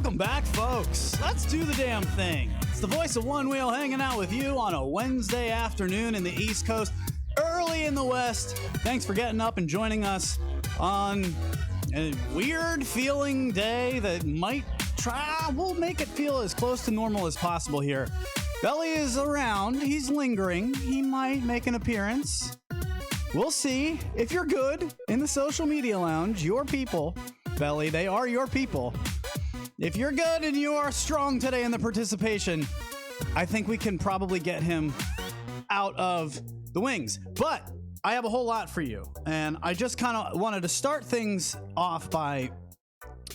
Welcome back, folks. Let's do the damn thing. It's the Voice of Onewheel hanging out with you on a Wednesday afternoon in the East Coast, early in the West. Thanks for getting up and joining us on a weird feeling day that we'll make it feel as close to normal as possible here. Belly is around. He's lingering. He might make an appearance. We'll see. If you're good in the social media lounge, your people, Belly, they are your people. If you're good and you are strong today in the participation, I think we can probably get him out of the wings. But I have a whole lot for you, and I just kind of wanted to start things off by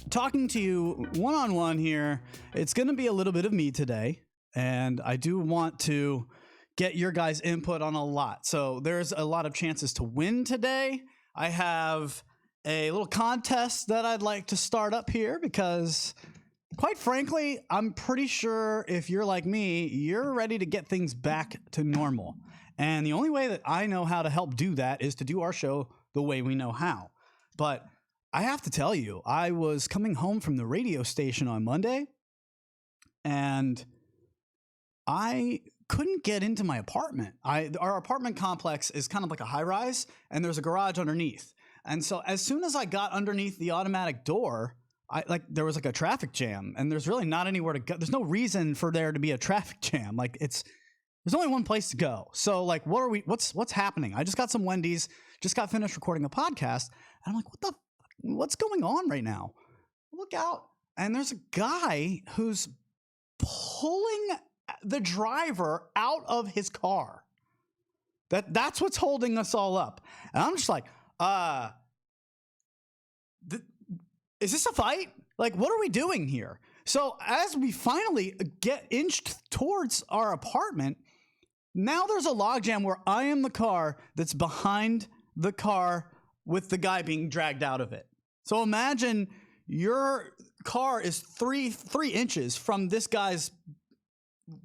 talking to you one-on-one here. It's going to be a little bit of me today, and I do want to get your guys' input on a lot. So there's a lot of chances to win today. I have a little contest that I'd like to start up here because, quite frankly, I'm pretty sure if you're like me, you're ready to get things back to normal. And the only way that I know how to help do that is to do our show the way we know how. But I have to tell you, I was coming home from the radio station on Monday, and I couldn't get into my apartment. Our apartment complex is kind of like a high rise, and there's a garage underneath. And so as soon as I got underneath the automatic door, there was like a traffic jam, and there's really not anywhere to go. There's no reason for there to be a traffic jam. There's only one place to go. So what's happening? I just got some Wendy's, just got finished recording a podcast, and I'm like, what's going on right now? Look out. And there's a guy who's pulling the driver out of his car. That's what's holding us all up. And I'm just like, is this a fight? Like, what are we doing here? So as we finally get inched towards our apartment, now there's a logjam where I am the car that's behind the car with the guy being dragged out of it. So imagine your car is three inches from this guy's,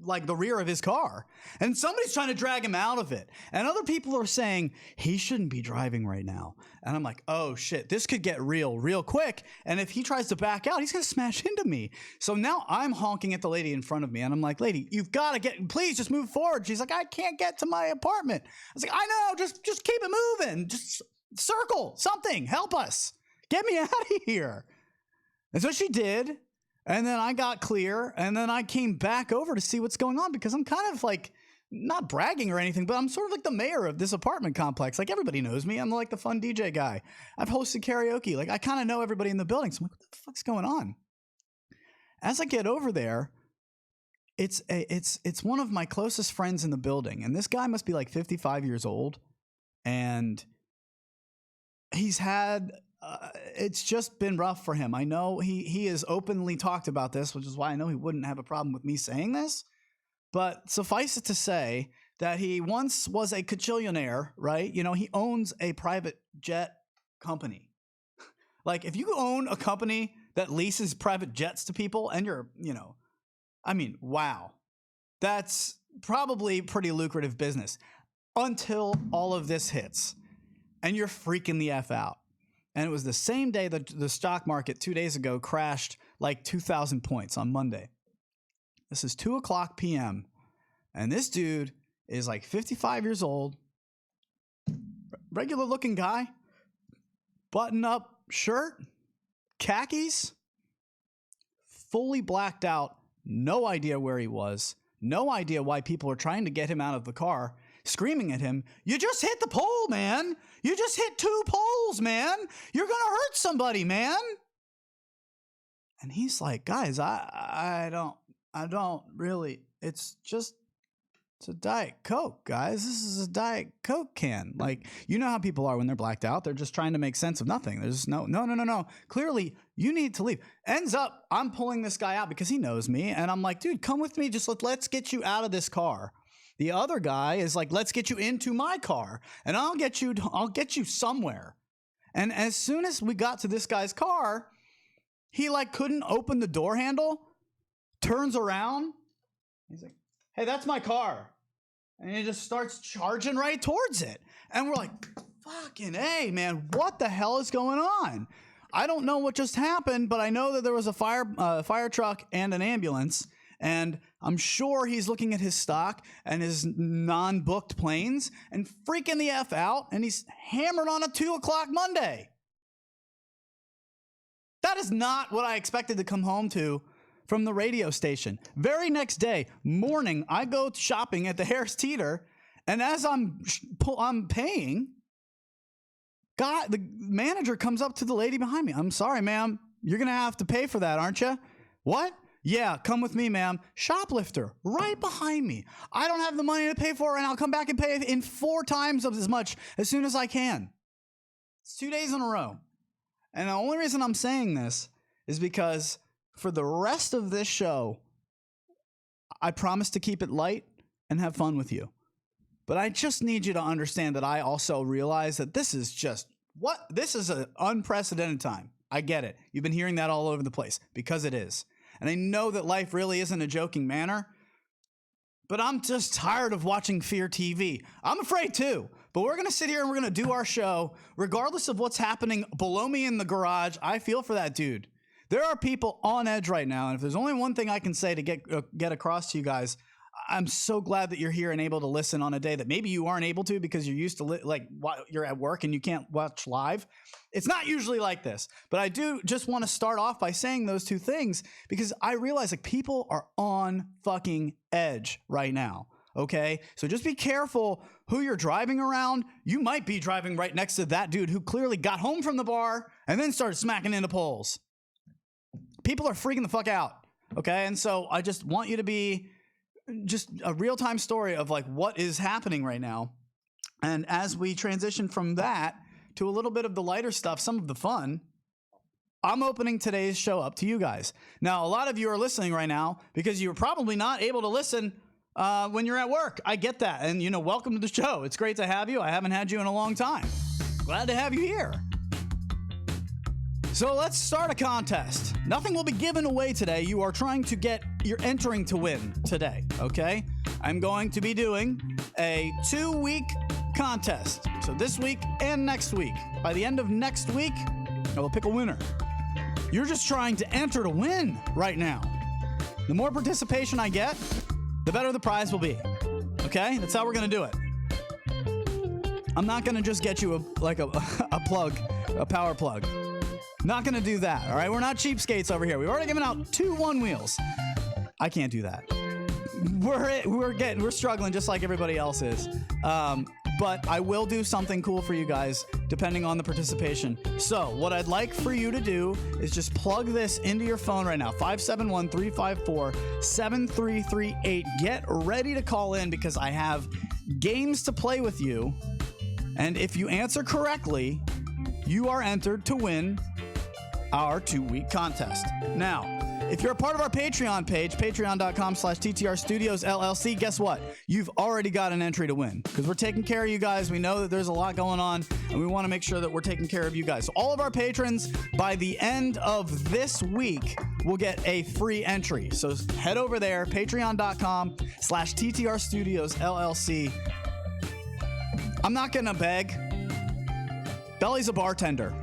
like, the rear of his car, and somebody's trying to drag him out of it, and other people are saying he shouldn't be driving right now. And I'm like, oh shit, this could get real quick, and if he tries to back out, he's gonna smash into me. So now I'm honking at the lady in front of me, and I'm like, lady, you've got to please just move forward. She's like, I can't get to my apartment. I was like, I know, just keep it moving, just circle something, help us, get me out of here. And so she did. And then I got clear, and then I came back over to see what's going on, because I'm kind of like, not bragging or anything, but I'm sort of like the mayor of this apartment complex. Like, everybody knows me. I'm like the fun DJ guy. I've hosted karaoke. Like, I kind of know everybody in the building. So I'm like, what the fuck's going on? As I get over there, it's one of my closest friends in the building, and this guy must be like 55 years old, and he's had... it's just been rough for him. I know he has openly talked about this, which is why I know he wouldn't have a problem with me saying this. But suffice it to say that he once was a cajillionaire, right? You know, he owns a private jet company. Like, if you own a company that leases private jets to people, and wow. That's probably pretty lucrative business until all of this hits and you're freaking the F out. And it was the same day that the stock market 2 days ago crashed like 2,000 points on Monday. This is 2:00 p.m. And this dude is like 55 years old, regular looking guy, button up shirt, khakis, fully blacked out, no idea where he was, no idea why people are trying to get him out of the car, screaming at him, you just hit the pole, man. You just hit 2 poles, man. You're going to hurt somebody, man. And he's like, guys, I don't really, it's a Diet Coke, guys. This is a Diet Coke can. Like, you know how people are when they're blacked out. They're just trying to make sense of nothing. There's no. Clearly, you need to leave. Ends up, I'm pulling this guy out because he knows me. And I'm like, dude, come with me. Just let's get you out of this car. The other guy is like, let's get you into my car, and I'll get you somewhere. And as soon as we got to this guy's car, he like couldn't open the door handle, turns around. He's like, hey, that's my car. And he just starts charging right towards it. And we're like, fucking A, man, what the hell is going on? I don't know what just happened, but I know that there was a fire truck and an ambulance. And I'm sure he's looking at his stock and his non-booked planes and freaking the F out. And he's hammered on a 2 o'clock Monday. That is not what I expected to come home to from the radio station. Very next day, morning, I go shopping at the Harris Teeter. And as I'm paying, the manager comes up to the lady behind me. I'm sorry, ma'am. You're going to have to pay for that, aren't you? What? Yeah, come with me, ma'am. Shoplifter, right behind me. I don't have the money to pay for it, and I'll come back and pay in 4 times as much as soon as I can. It's 2 days in a row. And the only reason I'm saying this is because for the rest of this show, I promise to keep it light and have fun with you. But I just need you to understand that I also realize that this is an unprecedented time. I get it. You've been hearing that all over the place because it is. And I know that life really isn't a joking manner, but I'm just tired of watching Fear TV. I'm afraid too, but we're going to sit here and we're going to do our show regardless of what's happening below me in the garage. I feel for that dude. There are people on edge right now, and if there's only one thing I can say to get across to you guys, I'm so glad that you're here and able to listen on a day that maybe you aren't able to because you're used to you're at work and you can't watch live. It's not usually like this, but I do just want to start off by saying those two things because I realize people are on fucking edge right now. Okay. So just be careful who you're driving around. You might be driving right next to that dude who clearly got home from the bar and then started smacking into poles. People are freaking the fuck out. Okay. And so I just want you to be just a real-time story of what is happening right now. And as we transition from that to a little bit of the lighter stuff, some of the fun, I'm opening today's show up to you guys. Now, a lot of you are listening right now because you're probably not able to listen when you're at work. I get that. And, welcome to the show. It's great to have you. I haven't had you in a long time. Glad to have you here. So let's start a contest. Nothing will be given away today. You're entering to win today, okay? I'm going to be doing a 2-week contest. So this week and next week. By the end of next week, I will pick a winner. You're just trying to enter to win right now. The more participation I get, the better the prize will be. Okay? That's how we're going to do it. I'm not going to just get you a plug, a power plug. Not going to do that, all right? We're not cheapskates over here. We've already given out 2 Onewheels. I can't do that. We're struggling just like everybody else is. But I will do something cool for you guys depending on the participation. So what I'd like for you to do is just plug this into your phone right now. 571-354-7338. Get ready to call in because I have games to play with you. And if you answer correctly, you are entered to win our 2-week contest. Now, if you're a part of our Patreon page, patreon.com/TTR Studios LLC, guess what? You've already got an entry to win because we're taking care of you guys. We know that there's a lot going on and we want to make sure that we're taking care of you guys. So all of our patrons, by the end of this week, will get a free entry. So head over there, patreon.com/TTR Studios LLC. I'm not going to beg. Belly's a bartender.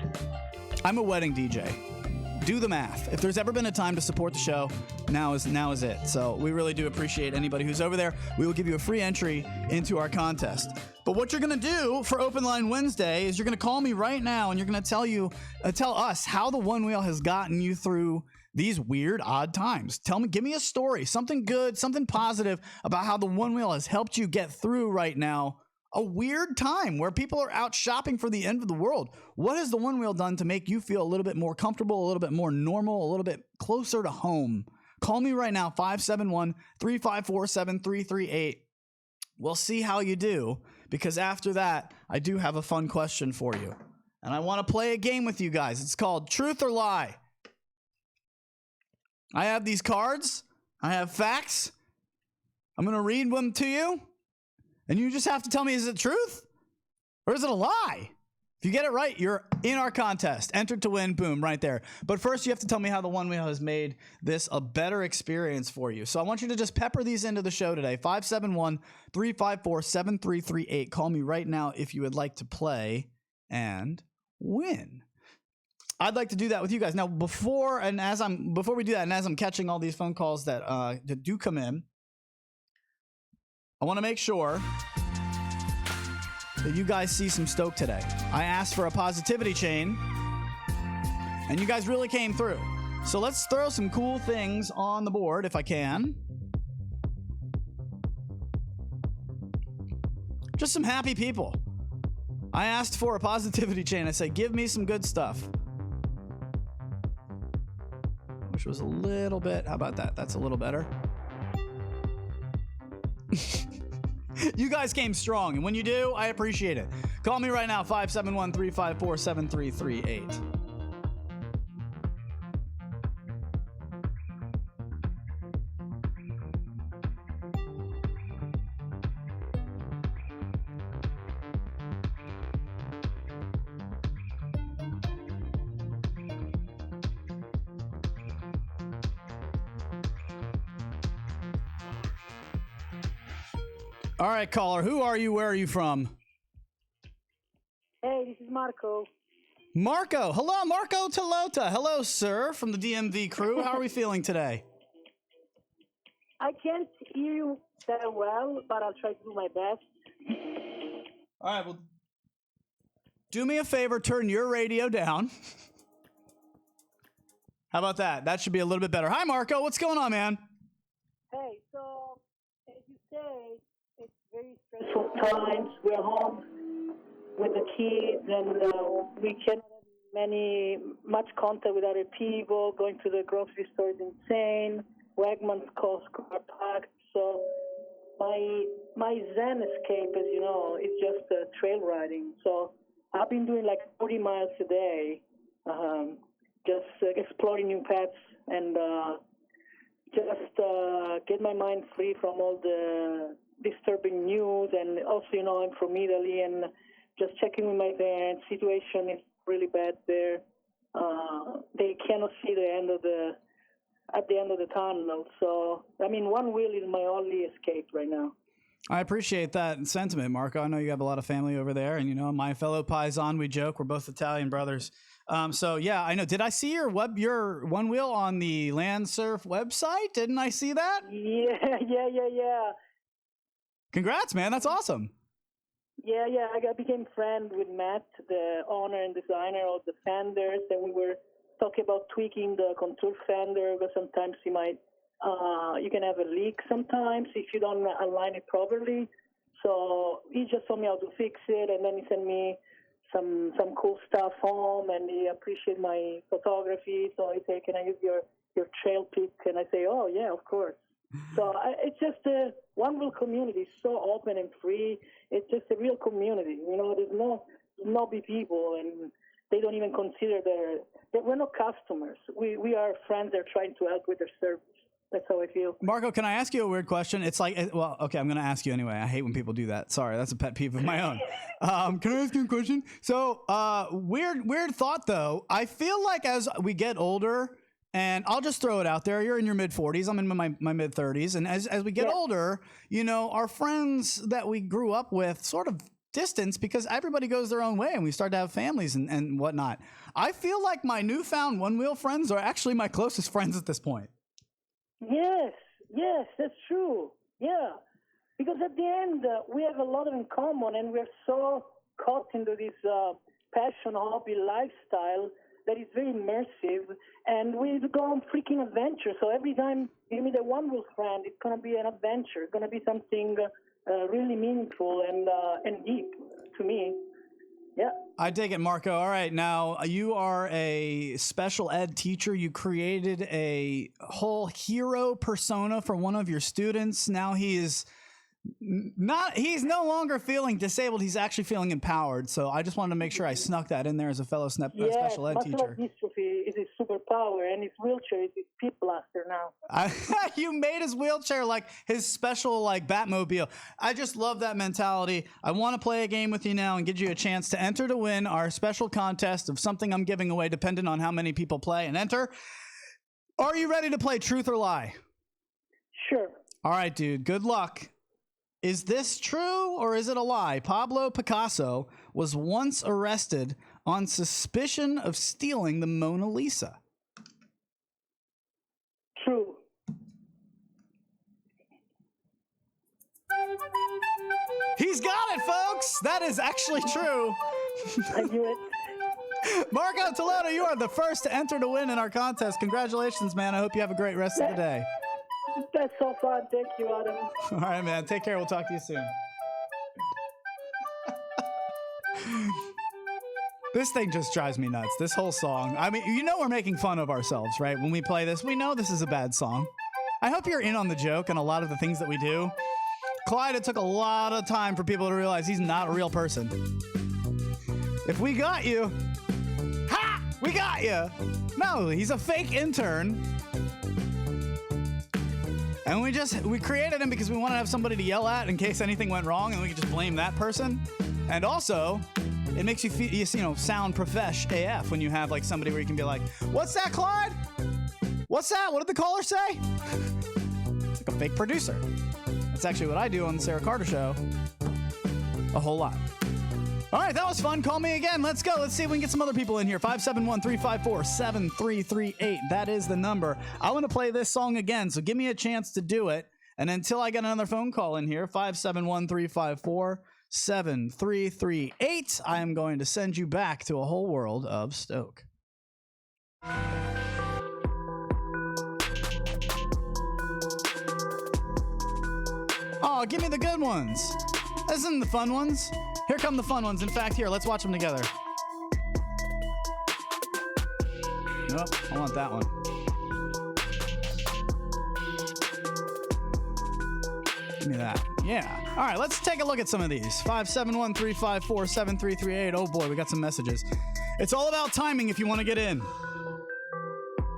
I'm a wedding DJ. Do the math. If there's ever been a time to support the show, now is it. So we really do appreciate anybody who's over there. We will give you a free entry into our contest. But what you're going to do for Open Line Wednesday is you're going to call me right now and you're going to tell us how the Onewheel has gotten you through these weird, odd times. Give me a story, something good, something positive about how the Onewheel has helped you get through right now a weird time where people are out shopping for the end of the world. What has the Onewheel done to make you feel a little bit more comfortable, a little bit more normal, a little bit closer to home? Call me right now, 571-354-7338. We'll see how you do, because after that, I do have a fun question for you. And I want to play a game with you guys. It's called Truth or Lie. I have these cards. I have facts. I'm going to read them to you. And you just have to tell me, is it truth or is it a lie? If you get it right, you're in our contest. Entered to win, boom, right there. But first, you have to tell me how the Onewheel has made this a better experience for you. So I want you to just pepper these into the show today. 571-354-7338. Call me right now if you would like to play and win. I'd like to do that with you guys. Now, before we do that, and as I'm catching all these phone calls that do come in, I want to make sure that you guys see some stoke today. I asked for a positivity chain, and you guys really came through. So let's throw some cool things on the board if I can. Just some happy people. I asked for a positivity chain. I said, give me some good stuff. Which was a little bit, how about that? That's a little better. You guys came strong, and when you do, I appreciate it. Call me right now, 571-354-7338. All right, caller. Who are you? Where are you from? Hey, this is Marco. Marco. Hello, Marco Talota. Hello, sir, from the DMV crew. How are we feeling today? I can't hear you that well, but I'll try to do my best. All right, well, do me a favor. Turn your radio down. How about that? That should be a little bit better. Hi, Marco. What's going on, man? Hey, so, as you say, it's very stressful times. We're home with the kids, and we cannot have much contact with other people. Going to the grocery store is insane. Wegmans, Costco are packed. So my Zen escape, as you know, is just trail riding. So I've been doing like 40 miles a day, just exploring new paths and just get my mind free from all the disturbing news. And also, you know, I'm from Italy, and just checking with my parents. Situation is really bad there. They cannot see the end of the tunnel. So, I mean, Onewheel is my only escape right now. I appreciate that sentiment, Marco. I know you have a lot of family over there, and, you know, my fellow Paisan, we joke, we're both Italian brothers. So, yeah, I know. Did I see your Onewheel on the Land Surf website? Didn't I see that? Yeah. Congrats, man. That's awesome. Yeah. I became friends with Matt, the owner and designer of the fenders, and we were talking about tweaking the contour fender, because sometimes you can have a leak sometimes if you don't align it properly. So he just told me how to fix it, and then he sent me some cool stuff home, and he appreciated my photography. So he said, "Can I use your trail pic?" And I say, "Oh yeah, of course." So it's just the Onewheel community is so open and free. It's just a real community. You know, there's no snobby people, and they don't even consider we're not customers. We are friends. They're trying to help with their service. That's how I feel. Marco, can I ask you a weird question? It's like, well, okay, I'm going to ask you anyway. I hate when people do that. Sorry, that's a pet peeve of my own. Can I ask you a question? So, weird thought though. I feel like as we get older, and I'll just throw it out there. You're in your mid 40s. I'm in my mid 30s. And as we get older, you know, our friends that we grew up with sort of distance because everybody goes their own way and we start to have families and whatnot. I feel like my newfound Onewheel friends are actually my closest friends at this point. Yes, that's true. Yeah, because at the end, we have a lot in common, and we're so caught into this passion, hobby, lifestyle that is very immersive, and we go on freaking adventure. So every time you meet a Onewheel friend, it's going to be an adventure. It's going to be something really meaningful and deep to me. Yeah. I dig it, Marco. All right. Now, you are a special ed teacher. You created a whole hero persona for one of your students. Now he's no longer feeling disabled. He's actually feeling empowered. So I just wanted to make sure I snuck that in there as a fellow special ed teacher. Dystrophy is his superpower, and his wheelchair is his pit blaster now. You made his wheelchair like his special like Batmobile. I just love that mentality. I want to play a game with you now and give you a chance to enter to win our special contest of something I'm giving away, depending on how many people play and enter. Are you ready to play Truth or Lie? Sure. All right, dude. Good luck. Is this true or is it a lie? Pablo Picasso was once arrested on suspicion of stealing the Mona Lisa? True. He's got it, folks. That is actually true. I knew it. Marco Toledo, you are the first to enter to win in our contest. Congratulations, man. I hope you have a great rest of the day. That's so fun. Thank you, Adam. All right, man. Take care. We'll talk to you soon. This thing just drives me nuts. This whole song. I mean, you know we're making fun of ourselves, right? When we play this, we know this is a bad song. I hope you're in on the joke and a lot of the things that we do. Clyde, it took a lot of time for people to realize he's not a real person. If we got you, ha! We got you. No, he's a fake intern. And we created him because we want to have somebody to yell at in case anything went wrong, and we could just blame that person. And also, it makes you feel, sound profesh AF when you have like somebody where you can be like, "What's that, Clyde? What's that? What did the caller say?" It's like a fake producer. That's actually what I do on the Sarah Carter Show. A whole lot. All right, that was fun. Call me again. Let's go. Let's see if we can get some other people in here. 571-354-7338. That is the number. I want to play this song again, so give me a chance to do it. And until I get another phone call in here, 571-354-7338, I am going to send you back to a whole world of Stoke. Oh, give me the good ones. This isn't the fun ones. Here come the fun ones. In fact, here, let's watch them together. Nope, I want that one. Give me that. Yeah. All right, let's take a look at some of these. 571-354-7338. Oh boy, we got some messages. It's all about timing if you want to get in.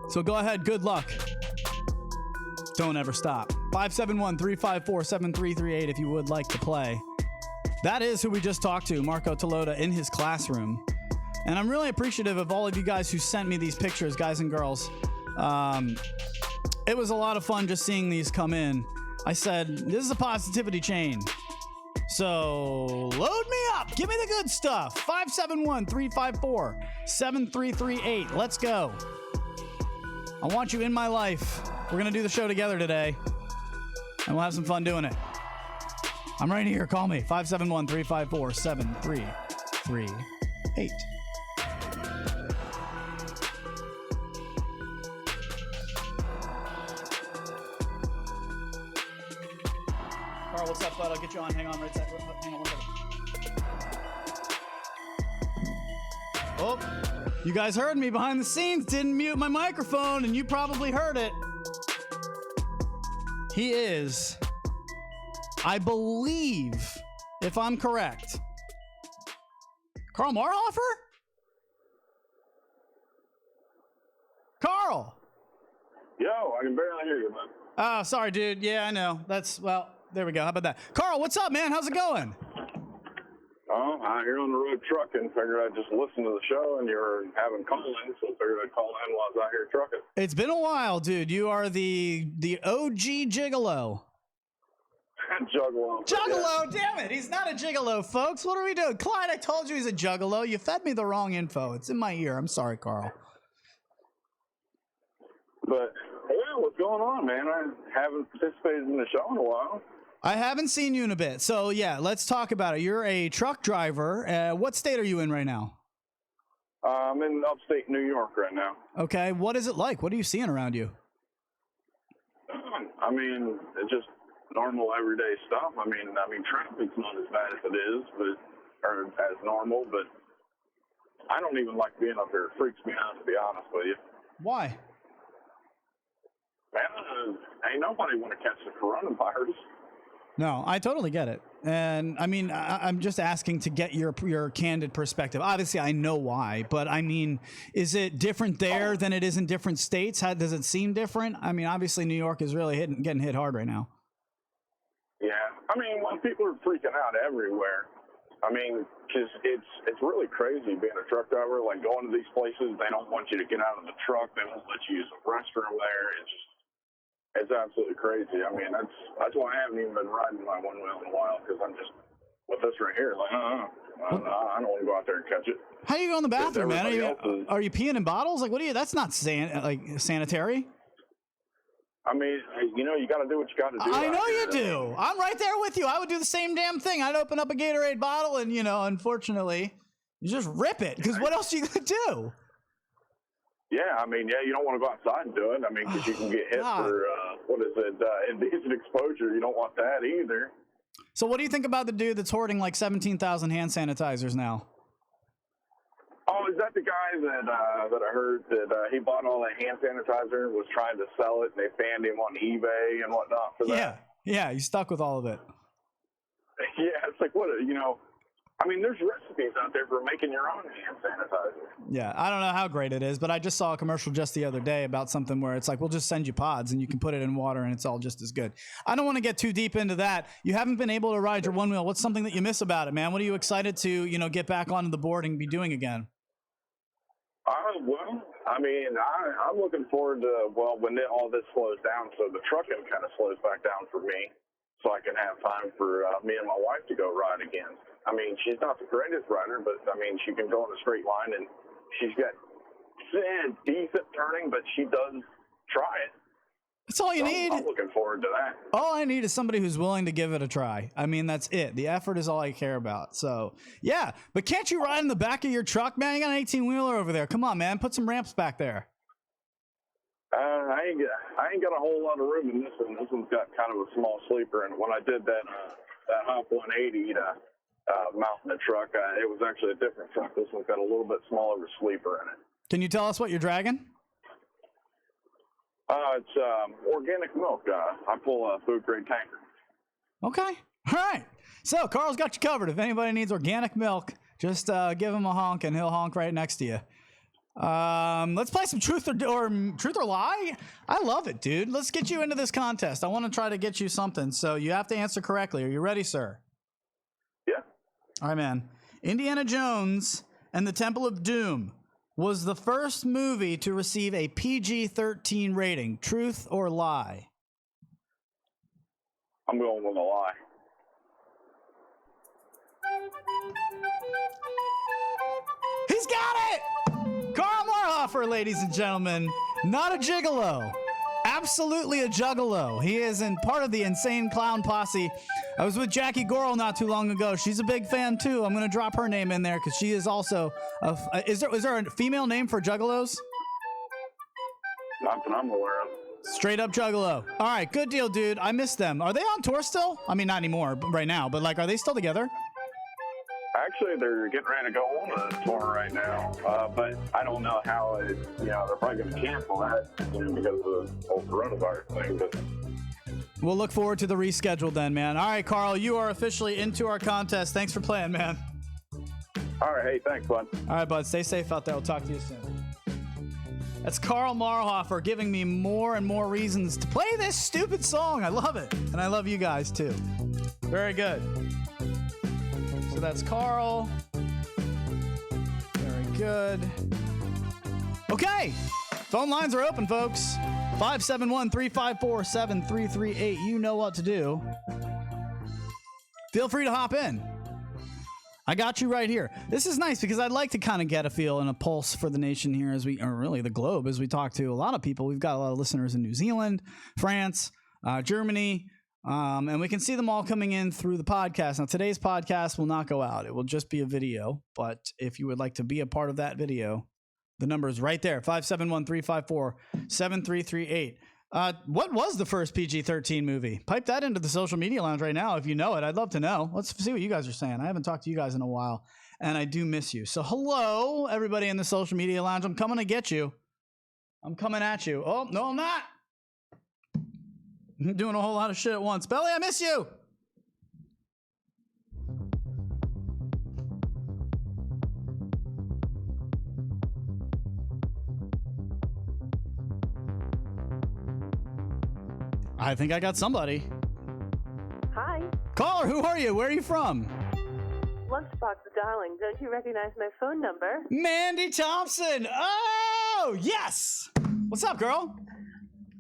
So go ahead, good luck. Don't ever stop. 571-354-7338 if you would like to play. That is who we just talked to, Marco Toledo, in his classroom. And I'm really appreciative of all of you guys who sent me these pictures, guys and girls. It was a lot of fun just seeing these come in. I said, this is a positivity chain. So load me up. Give me the good stuff. 571-354-7338. Let's go. I want you in my life. We're going to do the show together today. And we'll have some fun doing it. I'm right here. Call me. 571-354-7338. Carl, what's up, bud? I'll get you on. Hang on one second. Oh, you guys heard me behind the scenes. Didn't mute my microphone, and you probably heard it. He is, I believe, if I'm correct, Carl Marhofer? Carl! Yo, I can barely hear you, man. Oh, sorry, dude. Yeah, I know. There we go. How about that? Carl, what's up, man? How's it going? Oh, I'm here on the road trucking. Figured I'd just listen to the show, and you're having call-in, so figured I'd call in while I was out here trucking. It's been a while, dude. You are the OG gigolo. Juggalo. Juggalo, damn it. He's not a gigolo, folks. What are we doing? Clyde, I told you he's a juggalo. You fed me the wrong info. It's in my ear. I'm sorry, Carl. But, yeah, what's going on, man? I haven't participated in the show in a while. I haven't seen you in a bit. So, yeah, let's talk about it. You're a truck driver. What state are you in right now? I'm in upstate New York right now. Okay. What is it like? What are you seeing around you? I mean, it's just normal everyday stuff. I mean, traffic's not as bad as it is, or as normal, but I don't even like being up here. It freaks me out, to be honest with you. Why? Man, ain't nobody want to catch the coronavirus. No, I totally get it. And I mean, I'm just asking to get your candid perspective. Obviously, I know why, but I mean, is it different there than it is in different states? Does it seem different? I mean, obviously, New York is really getting hit hard right now. Yeah, I mean, people are freaking out everywhere. I mean, because it's really crazy being a truck driver. Like going to these places, they don't want you to get out of the truck. They won't let you use a restroom there. It's absolutely crazy. I mean, that's why I haven't even been riding my one wheel in a while, because I'm just with this right here, like, I don't want to go out there and catch it. How do you go in the bathroom, man? Are you peeing in bottles? Like, what do you? That's not sanitary. I mean, you got to do what you got to do. I know you do. I'm right there with you. I would do the same damn thing. I'd open up a Gatorade bottle and, unfortunately, you just rip it. Because what else are you going to do? Yeah, I mean, you don't want to go outside and do it. I mean, because you can get hit for, indecent exposure. You don't want that either. So what do you think about the dude that's hoarding like 17,000 hand sanitizers now? Oh, is that the guy that I heard that he bought all that hand sanitizer and was trying to sell it, and they banned him on eBay and whatnot for that? Yeah, he's stuck with all of it. Yeah, it's like, I mean, there's recipes out there for making your own hand sanitizer. Yeah, I don't know how great it is, but I just saw a commercial just the other day about something where it's like, we'll just send you pods and you can put it in water and it's all just as good. I don't want to get too deep into that. You haven't been able to ride your one wheel. What's something that you miss about it, man? What are you excited to, get back onto the board and be doing again? Well, I mean, I'm looking forward to, when all this slows down, so the trucking kind of slows back down for me, so I can have time for me and my wife to go ride again. I mean, she's not the greatest rider, but, I mean, she can go in a straight line, and she's got decent turning, but she does try it. That's all you need. I'm looking forward to that. All I need is somebody who's willing to give it a try. I mean, that's it. The effort is all I care about. So, yeah. But can't you ride in the back of your truck, man? You got an 18-wheeler over there. Come on, man. Put some ramps back there. I ain't got a whole lot of room in this one. This one's got kind of a small sleeper, and when I did that Hop 180 to mount in the truck, it was actually a different truck. This one's got a little bit smaller sleeper in it. Can you tell us what you're dragging? It's organic milk. I pull a food-grade tanker. Okay. All right. So Carl's got you covered. If anybody needs organic milk, just give him a honk, and he'll honk right next to you. Let's play some truth or lie. I love it, dude. Let's get you into this contest. I want to try to get you something. So you have to answer correctly. Are you ready, sir? Yeah. All right, man. Indiana Jones and the Temple of Doom was the first movie to receive a PG-13 rating. Truth or lie? I'm going with a lie. He's got it! Carl Marhofer, ladies and gentlemen. Not a gigolo. Absolutely a juggalo. He is in part of the Insane Clown Posse. I was with Jackie Gorel not too long ago. She's a big fan, too. I'm going to drop her name in there because she is also... Is there a female name for juggalos? Not that I'm aware of. Straight up juggalo. All right, good deal, dude. I miss them. Are they on tour still? I mean, not anymore right now, but are they still together? Actually, they're getting ready to go on a tour right now, but I don't know how they're probably going to cancel that because of the whole coronavirus thing. But we'll look forward to the reschedule then, man. All right, Carl, you are officially into our contest. Thanks for playing, man. All right, hey, thanks, bud. All right, bud, stay safe out there. We'll talk to you soon. That's Carl Marhofer giving me more and more reasons to play this stupid song. I love it, and I love you guys too. Very good. So that's Carl. Very good. Okay. Phone lines are open, folks. 571-354-7338. You know what to do. Feel free to hop in. I got you right here. This is nice because I'd like to kind of get a feel and a pulse for the nation here or really the globe as we talk to a lot of people. We've got a lot of listeners in New Zealand, France, Germany, and we can see them all coming in through the podcast. Now, today's podcast will not go out. It will just be a video. But if you would like to be a part of that video, the number is right there, 571-354-7338. What was the first PG-13 movie? Pipe that into the social media lounge right now if you know it. I'd love to know. Let's see what you guys are saying. I haven't talked to you guys in a while, and I do miss you. So hello, everybody in the social media lounge. I'm coming to get you. I'm coming at you. Oh, no, I'm not. I'm doing a whole lot of shit at once. Belly, I miss you. I think I got somebody. Hi. Caller, who are you? Where are you from? Lunchbox, darling. Don't you recognize my phone number? Mandy Thompson. Oh, yes. What's up, girl?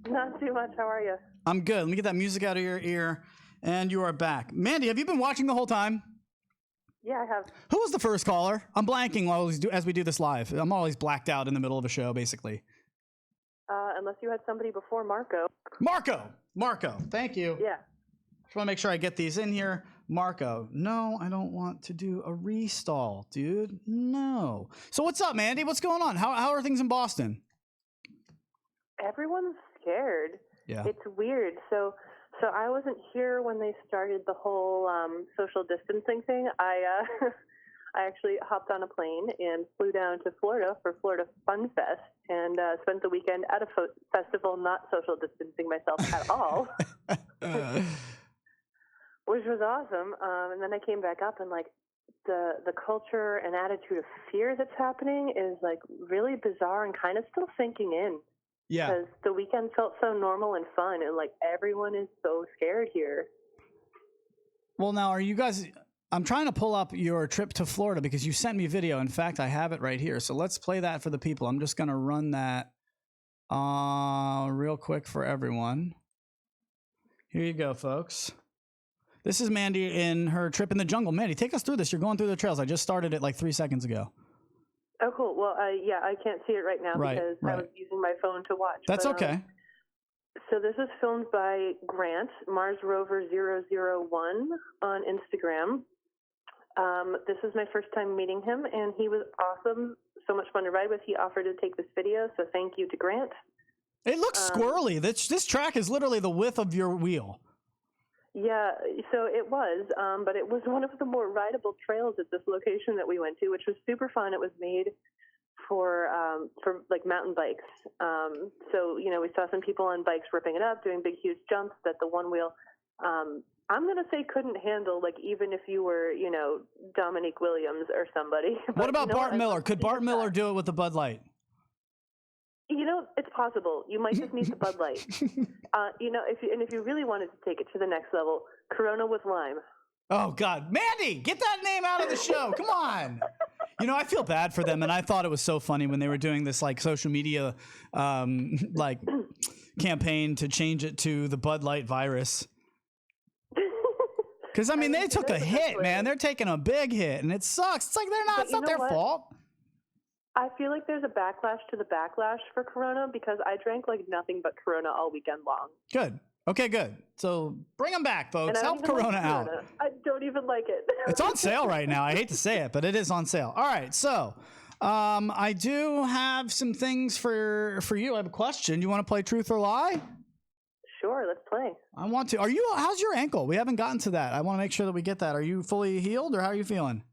Not too much. How are you? I'm good. Let me get that music out of your ear. And you are back. Mandy, have you been watching the whole time? Yeah, I have. Who was the first caller? I'm blanking as we do this live. I'm always blacked out in the middle of a show, basically. Unless you had somebody before Marco. Marco. Thank you. Yeah. Just want to make sure I get these in here. Marco. No, I don't want to do a restall, dude. No. So what's up, Mandy? What's going on? How are things in Boston? Everyone's scared. Yeah. It's weird. So I wasn't here when they started the whole social distancing thing. I actually hopped on a plane and flew down to Florida for Florida Fun Fest and spent the weekend at a festival, not social distancing myself at all, which was awesome. And then I came back up and like the culture and attitude of fear that's happening is like really bizarre and kind of still sinking in. Yeah. Because the weekend felt so normal and fun, and like everyone is so scared here. Well, now are you guys? I'm trying to pull up your trip to Florida because you sent me video. In fact, I have it right here. So let's play that for the people. I'm just going to run that real quick for everyone. Here you go, folks. This is Mandy in her trip in the jungle. Mandy, take us through this. You're going through the trails. I just started it like 3 seconds ago. Oh, cool. Well, yeah, I can't see it right now because I was using my phone to watch. That's okay. So this is filmed by Grant, Mars Rover 001 on Instagram. This is my first time meeting him, and he was awesome. So much fun to ride with. He offered to take this video, so thank you to Grant. It looks squirrely. This track is literally the width of your wheel. Yeah, so it was, but it was one of the more rideable trails at this location that we went to, which was super fun. It was made for like mountain bikes. So, you know, we saw some people on bikes ripping it up, doing big, huge jumps that the one wheel, I'm going to say couldn't handle, like even if you were, you know, Dominique Williams or somebody. What about Bart Miller? Could Bart Miller do it with the Bud Light? You know, it's possible. You might just need the Bud Light. You know, if you really wanted to take it to the next level, Corona with lime. Oh, God. Mandy, get that name out of the show. Come on. You know, I feel bad for them, and I thought it was so funny when they were doing this, like, social media, like, campaign to change it to the Bud Light virus. Because, I mean, they took a hit, man. They're taking a big hit, and it sucks. It's like it's not their fault. I feel like there's a backlash to the backlash for Corona because I drank like nothing but Corona all weekend long. Good. Okay, good. So bring them back, folks. Help Corona out. I don't even like it. It's on sale right now. I hate to say it, but it is on sale. All right, so I do have some things for you. I have a question. You want to play Truth or Lie? Sure, let's play. I want to. How's your ankle? We haven't gotten to that. I want to make sure that we get that. Are you fully healed, or how are you feeling?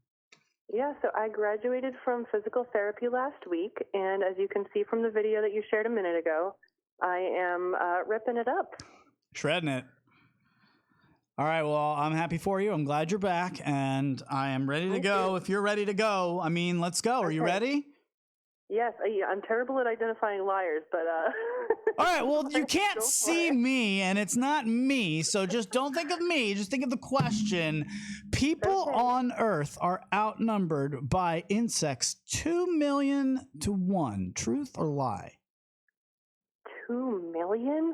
Yeah, so I graduated from physical therapy last week, and as you can see from the video that you shared a minute ago, I am ripping it up. Shredding it. All right, well, I'm happy for you. I'm glad you're back, and I am ready to go. If you're ready to go, I mean, let's go. Are you ready? Yes, I'm terrible at identifying liars, but... All right, well, you can't see me, and it's not me, so just don't think of me. Just think of the question. People on Earth are outnumbered by insects 2 million to 1. Truth or lie? 2 million?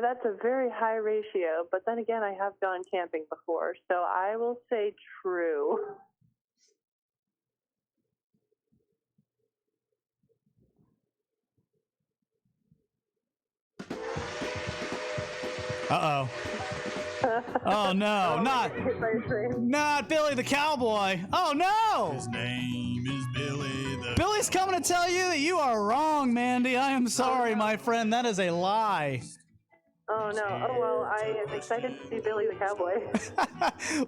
That's a very high ratio, but then again, I have gone camping before, so I will say true. Uh-oh. Oh, no, not Billy the Cowboy. Oh, no. His name is Billy the Billy's coming to tell you that you are wrong, Mandy. I am sorry, my friend. That is a lie. Oh, no. Oh, well, I am excited to see Billy the Cowboy.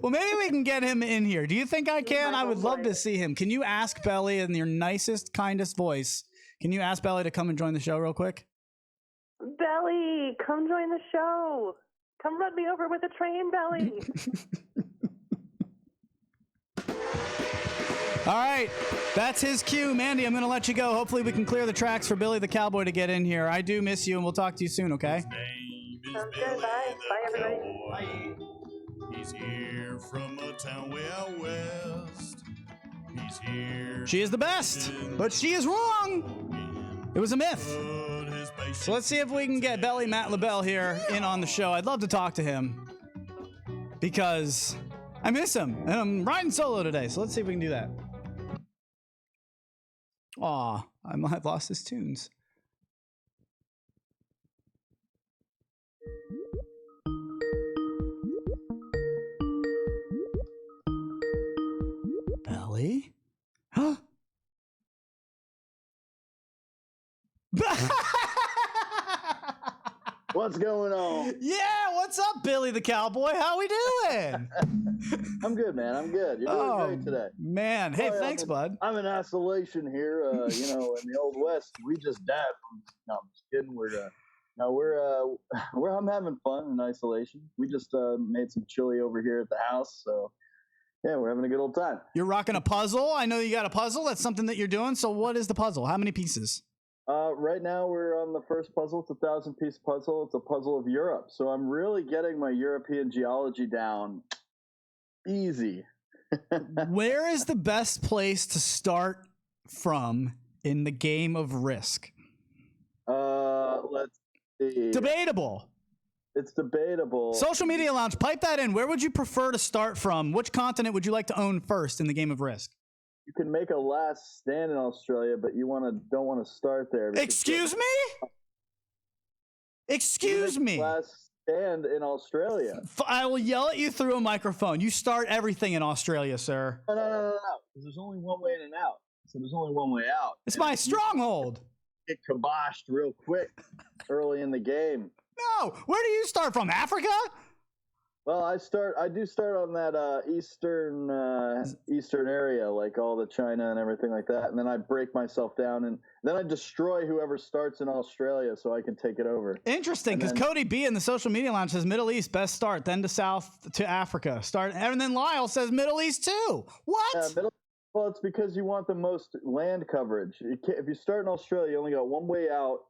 Well, maybe we can get him in here. Do you think I can? I would love to see him. Can you ask Belly in your nicest, kindest voice? Can you ask Belly to come and join the show real quick? Belly, come join the show. Come run me over with a train, Belly. All right, that's his cue. Mandy, I'm going to let you go. Hopefully we can clear the tracks for Billy the Cowboy to get in here. I do miss you, and we'll talk to you soon, okay? Sounds good. Bye. Bye, everybody. Bye. He's here from a town way out west. He's here. She is the best, but she is wrong. It was a myth. So let's see if we can get Belly Matt LaBelle here in on the show. I'd love to talk to him because I miss him, and I'm riding solo today. So let's see if we can do that. Aw, I might have lost his tunes. Belly? Huh? What's going on? Yeah, what's up, Billy the Cowboy? How we doing? I'm good, man. I'm good. You're doing great today. Man. Hey, thanks, bud. I'm in isolation here. In the Old West, we just died from. No, I'm just kidding. I'm having fun in isolation. We just made some chili over here at the house, so yeah, we're having a good old time. You're rocking a puzzle. I know you got a puzzle. That's something that you're doing. So what is the puzzle? How many pieces? Right now we're on the first puzzle. It's a 1,000-piece puzzle. It's a puzzle of Europe. So I'm really getting my European geology down easy. Where is the best place to start from in the game of Risk? Let's see. Debatable. It's debatable. Social Media Lounge, pipe that in. Where would you prefer to start from? Which continent would you like to own first in the game of Risk? You can make a last stand in Australia, but you don't want to start there. Excuse me? Excuse me. Last stand in Australia. I will yell at you through a microphone. You start everything in Australia, sir. No. There's only one way in and out. So there's only one way out. It's my stronghold. Get kiboshed real quick early in the game. No. Where do you start from? Africa? Well, I do start on that eastern area, like all the China and everything like that, and then I break myself down, and then I destroy whoever starts in Australia, so I can take it over. Interesting, because Cody B in the Social Media Lounge says Middle East best start, then to South to Africa start, and then Lyle says Middle East too. What? Well, it's because you want the most land coverage. If you start in Australia, you only got one way out,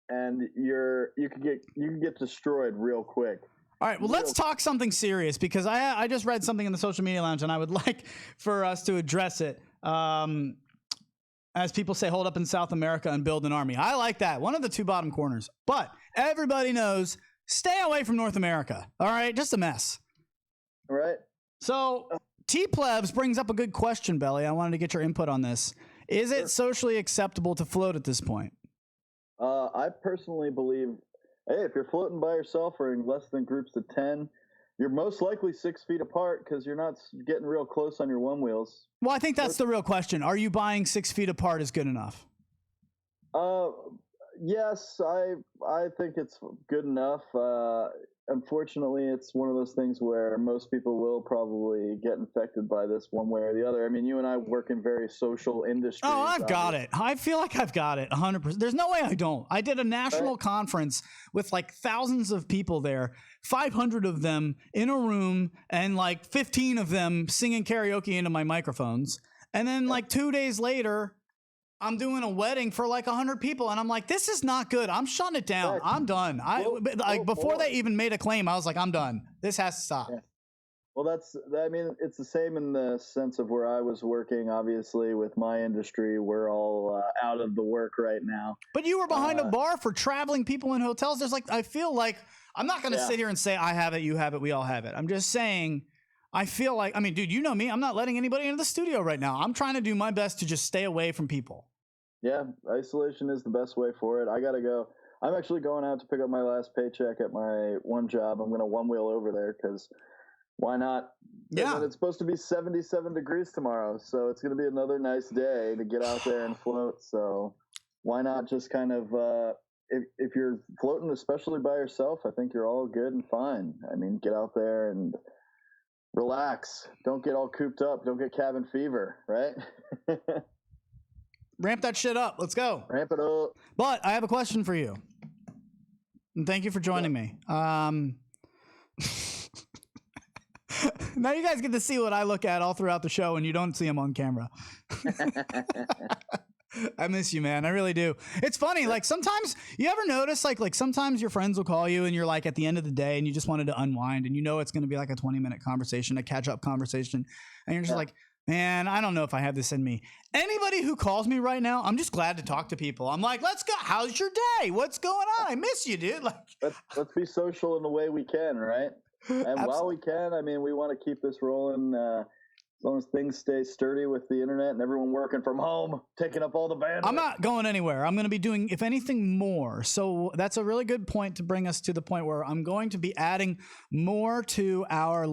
and you can get destroyed real quick. All right, well, let's talk something serious because I just read something in the Social Media Lounge, and I would like for us to address it. As people say, hold up in South America and build an army. I like that. One of the two bottom corners. But everybody knows, stay away from North America. All right? Just a mess. All right. So T-Plebs brings up a good question, Belly. I wanted to get your input on this. Is it socially acceptable to float at this point? I personally believe... Hey, if you're floating by yourself or in less than groups of 10, you're most likely 6 feet apart because you're not getting real close on your one wheels. Well, I think that's the real question. Are you buying 6 feet apart is good enough? Yes, I think it's good enough. Unfortunately, it's one of those things where most people will probably get infected by this one way or the other. I mean, you and I work in very social industries. Oh, I've got it. I feel like I've got it 100%. There's no way I don't. I did a national conference with like thousands of people there, 500 of them in a room, and like 15 of them singing karaoke into my microphones. And then like 2 days later, I'm doing a wedding for like 100 people, and I'm like, this is not good. I'm shutting it down. Right. I'm done. Before they even made a claim, I was like, I'm done. This has to stop. Yeah. Well, it's the same in the sense of where I was working. Obviously, with my industry, we're all out of the work right now. But you were behind a bar for traveling people in hotels. I feel like I'm not going to sit here and say I have it, you have it, we all have it. I'm just saying. I feel like, I mean, dude, you know me. I'm not letting anybody into the studio right now. I'm trying to do my best to just stay away from people. Yeah, isolation is the best way for it. I got to go. I'm actually going out to pick up my last paycheck at my one job. I'm going to one wheel over there because why not? Yeah. And it's supposed to be 77 degrees tomorrow. So it's going to be another nice day to get out there and float. So why not just kind of, if you're floating, especially by yourself, I think you're all good and fine. I mean, get out there and relax. Don't get all cooped up. Don't get cabin fever, right? Ramp that shit up. Let's go. Ramp it up. But I have a question for you. And thank you for joining me. Now you guys get to see what I look at all throughout the show, and you don't see them on camera. I miss you, man. I really do. It's funny. Like sometimes you ever notice like sometimes your friends will call you and you're like at the end of the day and you just wanted to unwind and you know it's going to be like a 20-minute conversation, a catch up conversation. And you're just like, Man, I don't know if I have this in me. Anybody who calls me right now, I'm just glad to talk to people. I'm like, let's go. How's your day? What's going on? I miss you, dude. Like, let's be social in the way we can, right? And while we can, I mean, we want to keep this rolling. As long as things stay sturdy with the internet and everyone working from home, taking up all the bandwidth. I'm not going anywhere. I'm going to be doing, if anything, more. So that's a really good point to bring us to the point where I'm going to be adding more to our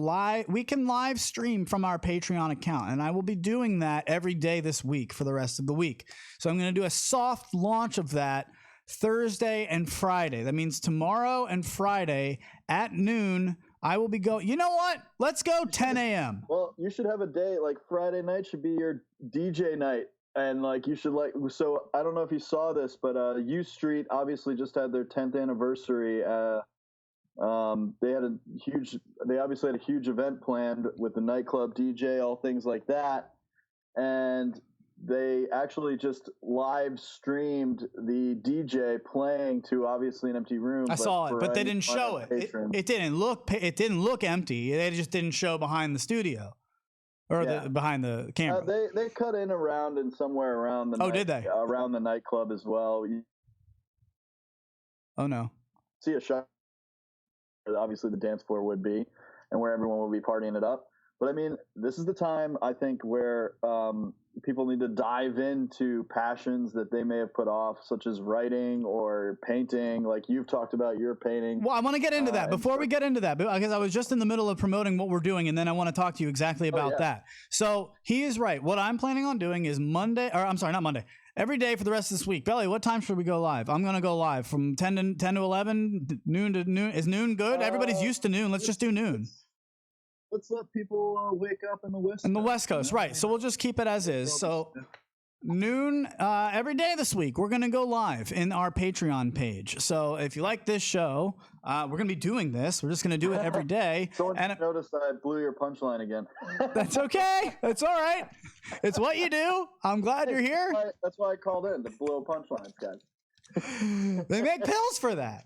we can live stream from our Patreon account. And I will be doing that every day this week for the rest of the week. So I'm going to do a soft launch of that Thursday and Friday. That means tomorrow and Friday at noon. I will be going. You know what? Let's go 10 a.m. Well, you should have a day like Friday night should be your DJ night, and like you should like. So I don't know if you saw this, but U Street obviously just had their 10th anniversary. They obviously had a huge event planned with the nightclub DJ, all things like that, and they actually just live streamed the DJ playing to obviously an empty room. I saw it, but they didn't show it. It didn't look empty. They just didn't show behind the studio or behind the camera. They cut in around and somewhere around the did they? Around the nightclub as well. Oh no. See a shot. Obviously the dance floor would be and where everyone will be partying it up. But I mean, this is the time I think where people need to dive into passions that they may have put off, such as writing or painting, like you've talked about your painting. Well, I want to get into that. Before we get into that, because I was just in the middle of promoting what we're doing, and then I want to talk to you exactly about that. So he is right. What I'm planning on doing is every day for the rest of this week. Belly, what time should we go live? I'm going to go live from 10 to 11, noon to noon. Is noon good? Everybody's used to noon. Let's just do noon. Let's let people wake up in the West Coast. In the West Coast, right. So we'll just keep it as is. So noon every day this week, we're going to go live in our Patreon page. So if you like this show, we're going to be doing this. We're just going to do it every day. Someone noticed that I blew your punchline again. That's okay. That's all right. It's what you do. I'm glad you're here. That's why I called in, to blow punchlines, guys. They make pills for that.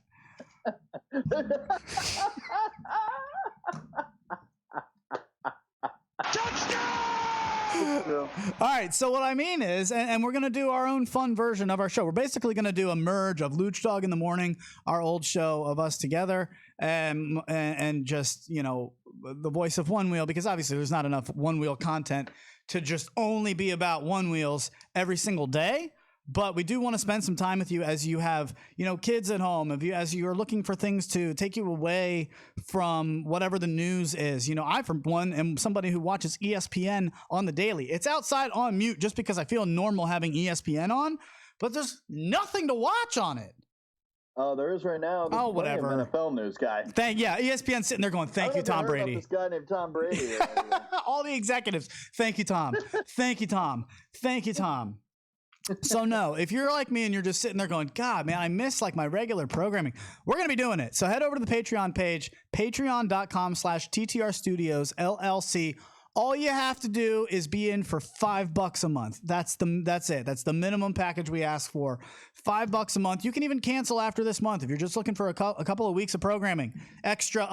All right, so what I mean is, and we're going to do our own fun version of our show. We're basically going to do a merge of Luch Dog in the Morning, our old show of us together, and just, you know, the Voice of Onewheel, because obviously there's not enough Onewheel content to just only be about Onewheels every single day. But we do want to spend some time with you as you have, you know, kids at home, as you are looking for things to take you away from whatever the news is. You know, I, for one, am somebody who watches ESPN on the daily. It's outside on mute just because I feel normal having ESPN on, but there's nothing to watch on it. Oh, there is right now. Oh, whatever. NFL news guy. ESPN sitting there going, thank you, Tom Brady. This guy named Tom Brady. All the executives. Thank you, Tom. Thank you, Tom. Thank you, Tom. So no, if you're like me and you're just sitting there going, God, man, I miss like my regular programming, we're going to be doing it. So head over to the Patreon page, patreon.com/TTR Studios LLC. All you have to do is be in for $5 a month. That's it. That's the minimum package we ask for. $5 a month. You can even cancel after this month if you're just looking for a couple of weeks of programming, extra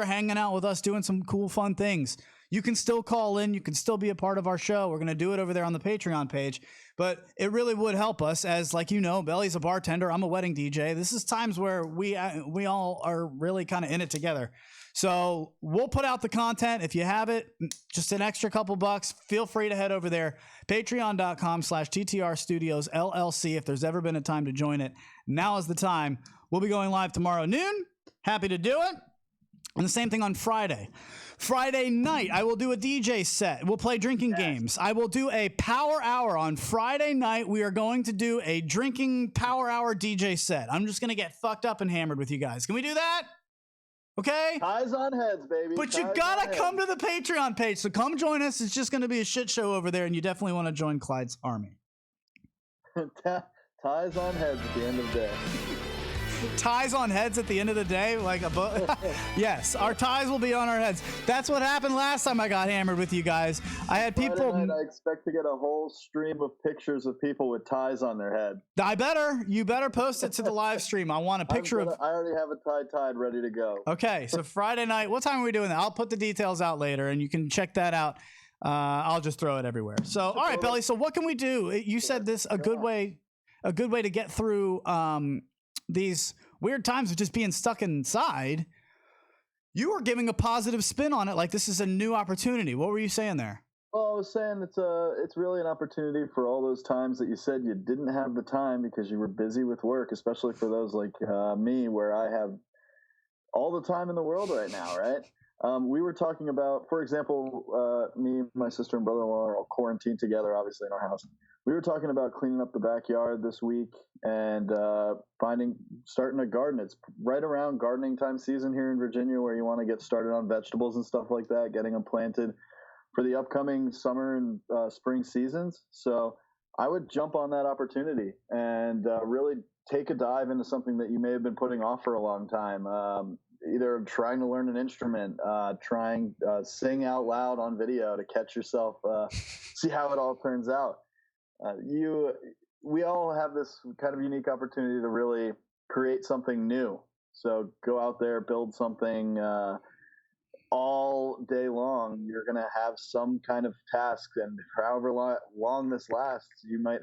hanging out with us, doing some cool, fun things. You can still call in. You can still be a part of our show. We're going to do it over there on the Patreon page. But it really would help us, as, like, you know, Belly's a bartender. I'm a wedding DJ. This is times where we all are really kind of in it together. So we'll put out the content. If you have it, just an extra couple bucks, feel free to head over there. Patreon.com/TTR Studios LLC. If there's ever been a time to join it, now is the time. We'll be going live tomorrow noon. Happy to do it. And the same thing on Friday. Friday night, I will do a DJ set. We'll play drinking games. I will do a power hour on Friday night. We are going to do a drinking power hour DJ set. I'm just going to get fucked up and hammered with you guys. Can we do that? Okay? Ties on heads, baby. But you got to come to the Patreon page. So come join us. It's just going to be a shit show over there, and you definitely want to join Clyde's army. Ties on heads at the end of the day. Ties on heads at the end of the day, yes, our ties will be on our heads. That's what happened last time I got hammered with you guys. I had people. Friday night, I expect to get a whole stream of pictures of people with ties on their head. You better post it to the live stream. I want a picture of. I already have a tie tied ready to go. Okay, so Friday night. What time are we doing that? I'll put the details out later, and you can check that out. I'll just throw it everywhere. So, all right, Belly. So what can we do? You said this a good way to get through these weird times of just being stuck inside. You were giving a positive spin on it, like this is a new opportunity. What were you saying there? Well, I was saying it's really an opportunity for all those times that you said you didn't have the time because you were busy with work, especially for those like me, where I have all the time in the world right now, right? We were talking about, for example, me, my sister, and brother-in-law are all quarantined together, obviously, in our house. We were talking about cleaning up the backyard this week and starting a garden. It's right around gardening time season here in Virginia, where you want to get started on vegetables and stuff like that, getting them planted for the upcoming summer and spring seasons. So I would jump on that opportunity and really take a dive into something that you may have been putting off for a long time. Either trying to learn an instrument, sing out loud on video to catch yourself, see how it all turns out. We all have this kind of unique opportunity to really create something new. So go out there, build something all day long. You're going to have some kind of task, and however long this lasts, you might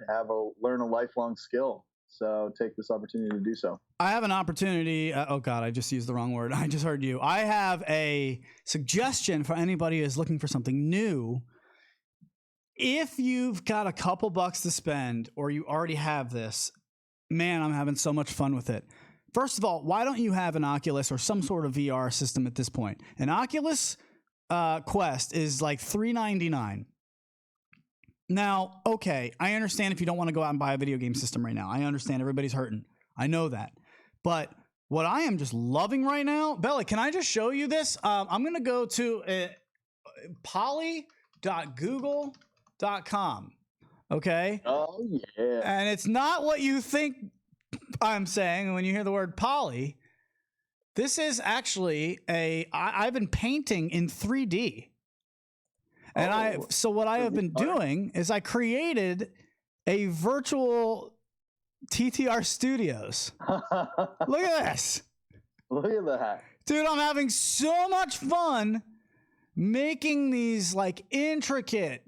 learn a lifelong skill. So take this opportunity to do so. I have an opportunity. Oh God, I just used the wrong word. I just heard you. I have a suggestion for anybody who's looking for something new. If you've got a couple bucks to spend, or you already have this, man, I'm having so much fun with it. First of all, why don't you have an Oculus or some sort of VR system at this point? An Oculus Quest is like $399. Now, okay, I understand if you don't want to go out and buy a video game system right now. I understand everybody's hurting. I know that. But what I am just loving right now, Belly, can I just show you this? I'm going to go to poly.google.com. Okay? Oh, yeah. And it's not what you think I'm saying when you hear the word poly. This is actually I've been painting in 3D. And so what I have been doing is I created a virtual TTR Studios. Look at this. Look at that. Dude, I'm having so much fun making these like intricate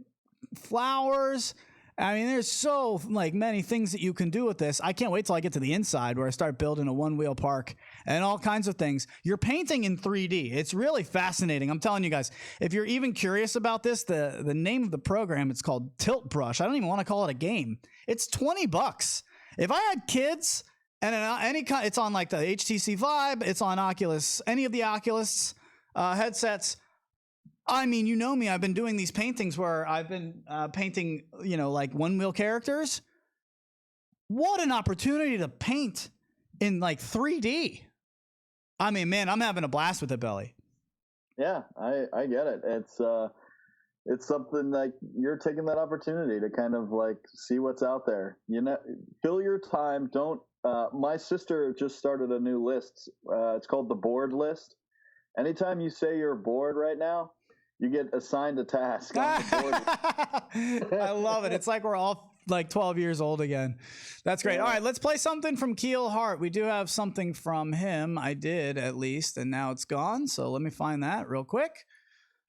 flowers. I mean, there's so like many things that you can do with this. I can't wait till I get to the inside where I start building a one-wheel park and all kinds of things. You're painting in 3D. It's really fascinating. I'm telling you guys, if you're even curious about this, the name of the program, it's called Tilt Brush. I don't even want to call it a game. It's $20. If I had kids and it's on like the HTC Vive, it's on Oculus, any of the Oculus headsets. I mean, you know me, I've been doing these paintings where I've been painting, like one-wheel characters. What an opportunity to paint in like 3D. I mean, man, I'm having a blast with it, Belly. Yeah, I get it. It's something like you're taking that opportunity to kind of like see what's out there. Fill your time. My sister just started a new list. It's called the bored list. Anytime you say you're bored right now, you get assigned a task on the board. I love it. It's like we're all like 12 years old again. That's great. Yeah. All right, let's play something from Keel Hart. We do have something from him. I did, at least, and now it's gone. So let me find that real quick.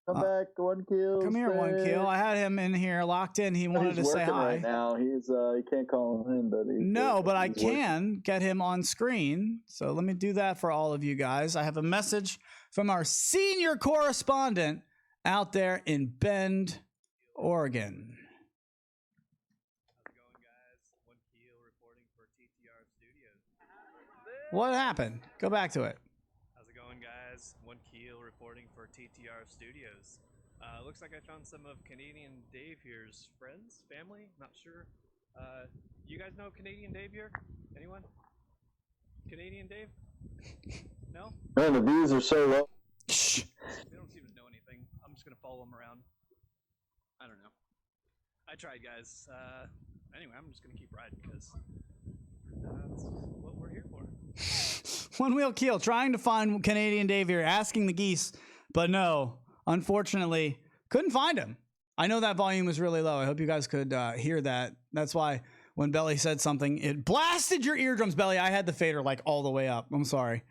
Come back, One Keel. Come here, One Keel. I had him in here locked in. He wanted to say hi. Right now, you can't call him in, but I can get him on screen. So let me do that for all of you guys. I have a message from our senior correspondent out there in Bend, Oregon. How's it going, guys? One Keel reporting for TTR Studios. What happened? Go back to it. How's it going, guys? One Keel reporting for TTR Studios. Looks like I found some of Canadian Dave here's friends, family, not sure. You guys know Canadian Dave here? Anyone? Canadian Dave? No? Man, the views are so low. Shh. They don't seem to know anything. I'm just gonna follow them around. I don't know. I tried, guys. Anyway, I'm just gonna keep riding because that's what we're here for. One Wheel Keel trying to find Canadian Dave here, asking the geese, but no, unfortunately, couldn't find him. I know that volume was really low. I hope you guys could hear that. That's why when Belly said something, it blasted your eardrums, Belly. I had the fader like all the way up. I'm sorry.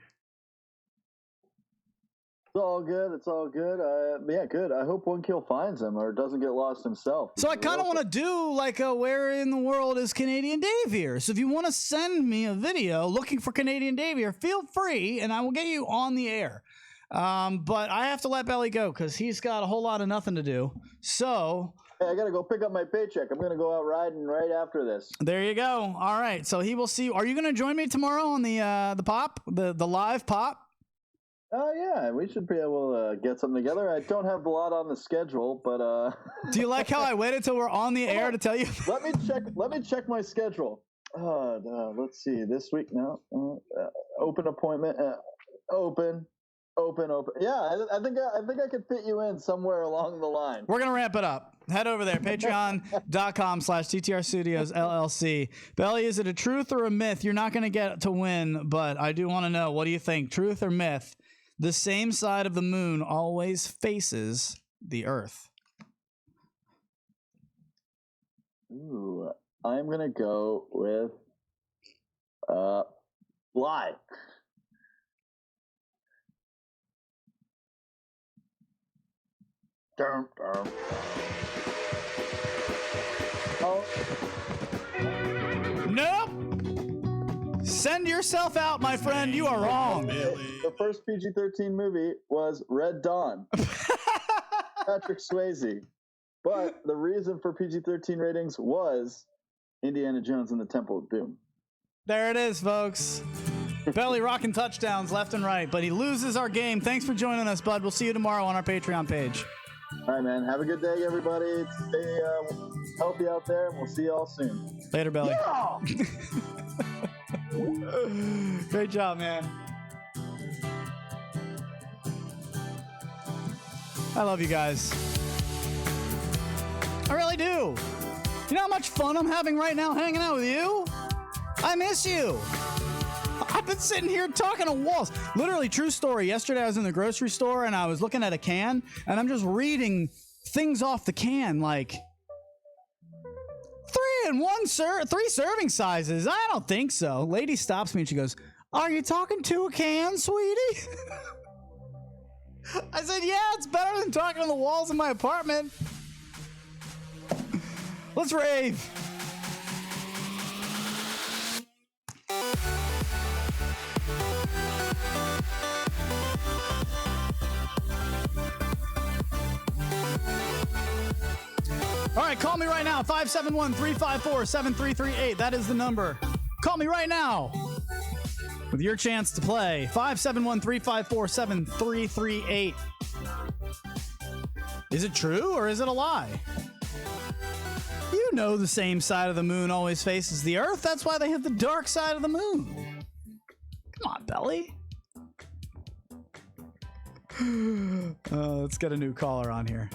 It's all good. It's all good. Yeah, good. I hope One Kill finds him or doesn't get lost himself. So I kind of want to do like a where in the world is Canadian Dave here? So if you want to send me a video looking for Canadian Dave here, feel free and I will get you on the air. But I have to let Belly go because he's got a whole lot of nothing to do. So hey, I got to go pick up my paycheck. I'm going to go out riding right after this. There you go. All right. So he will see. Are you going to join me tomorrow on the pop, the live pop? Oh, yeah, we should be able to get something together. I don't have a lot on the schedule, but... Do you like how I waited till we're on the air to tell you? Let me check my schedule. Let's see. This week now. Open appointment. Open. Yeah, I think I could fit you in somewhere along the line. We're going to ramp it up. Head over there, patreon.com/TTR Studios LLC. Belly, is it a truth or a myth? You're not going to get to win, but I do want to know, what do you think? Truth or myth? The same side of the moon always faces the Earth. Ooh, I'm going to go with lie. Oh. Nope. Send yourself out, my friend. You are wrong. The first PG-13 movie was Red Dawn. Patrick Swayze. But the reason for PG-13 ratings was Indiana Jones and the Temple of Doom. There it is, folks. Belly rocking touchdowns left and right, but he loses our game. Thanks for joining us, bud. We'll see you tomorrow on our Patreon page. All right, man. Have a good day, everybody. Stay healthy out there, and we'll see you all soon. Later, Belly. Yeah! Great job, man. I love you guys. I really do. You know how much fun I'm having right now hanging out with you? I miss you. I've been sitting here talking to walls. Literally, true story. Yesterday I was in the grocery store and I was looking at a can and I'm just reading things off the can like 3 serving sizes. I don't think so. Lady stops me and she goes, "Are you talking to a can, sweetie?" I said, "Yeah, it's better than talking to the walls in my apartment." Let's rave. All right, call me right now, 571-354-7338. That is the number. Call me right now with your chance to play. 571-354-7338. Is it true or is it a lie? You know the same side of the moon always faces the Earth. That's why they have the dark side of the moon. Come on, Belly. Let's get a new caller on here.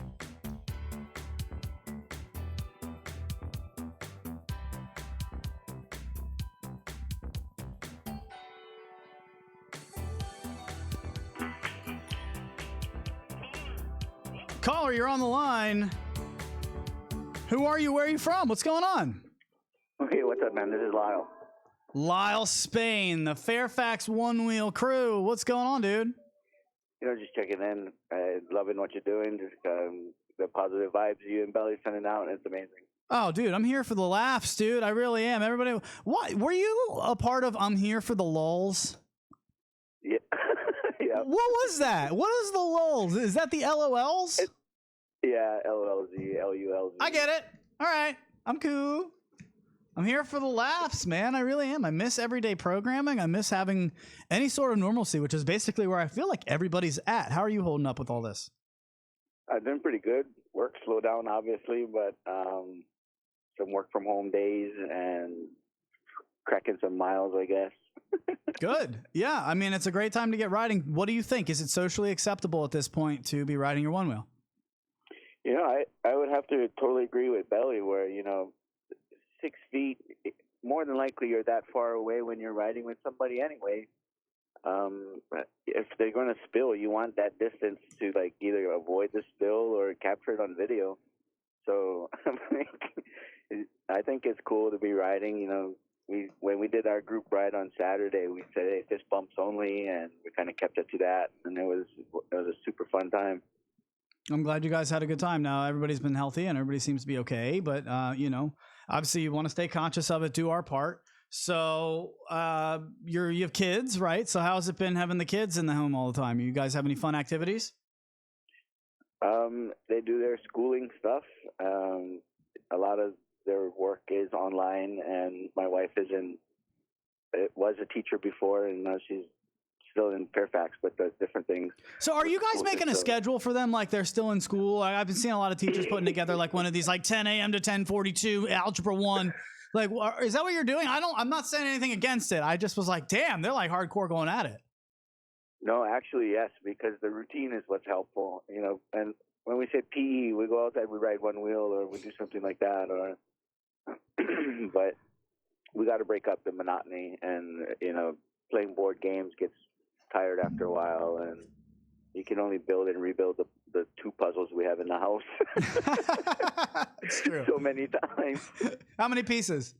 Caller, you're on the line. Who are you? Where are you from? What's going on? Okay, what's up, man? This is Lyle. Lyle Spain, the Fairfax Onewheel crew. What's going on, dude? You know, just checking in. Loving what you're doing. Just the positive vibes you and Belly sending out. It's amazing. Oh, dude, I'm here for the laughs, dude. I really am. Everybody, what? Were you a part of I'm Here for the Lulz? Yeah. Yeah. What was that? What is the lulz? Is that the LOLs? Yeah, LOLZ, LULZ. I get it. All right. I'm cool. I'm here for the laughs, man. I really am. I miss everyday programming. I miss having any sort of normalcy, which is basically where I feel like everybody's at. How are you holding up with all this? I've been pretty good. Work slowed down, obviously, but some work from home days and cracking some miles, I guess. Good. Yeah. I mean, it's a great time to get riding. What do you think? Is it socially acceptable at this point to be riding your one wheel? You know, I would have to totally agree with Belly where, 6 feet, more than likely you're that far away when you're riding with somebody anyway. If they're going to spill, you want that distance to like either avoid the spill or capture it on video. So I think it's cool to be riding, when we did our group ride on Saturday, we said, hey, fist bumps only, and we kind of kept it to that, and it was a super fun time. I'm glad you guys had a good time. Now everybody's been healthy and everybody seems to be okay, but obviously you want to stay conscious of it, do our part. So you have kids, right? So how's it been having the kids in the home all the time? You guys have any fun activities? They do their schooling stuff. A lot of their work is online, and my wife was a teacher before, and now she's still in Fairfax, but does different things. So are you guys making a schedule for them like they're still in school? I've been seeing a lot of teachers putting together like one of these like 10 a.m. to 10:42 Algebra 1. Like, is that what you're doing? I'm not saying anything against it. I just was like, damn, they're like hardcore going at it. No, actually, yes, because the routine is what's helpful, and when we say PE, we go outside, we ride one wheel, or we do something like that, but we got to break up the monotony, and, playing board games gets tired after a while, and you can only build and rebuild the two puzzles we have in the house. It's true. So many times. How many pieces?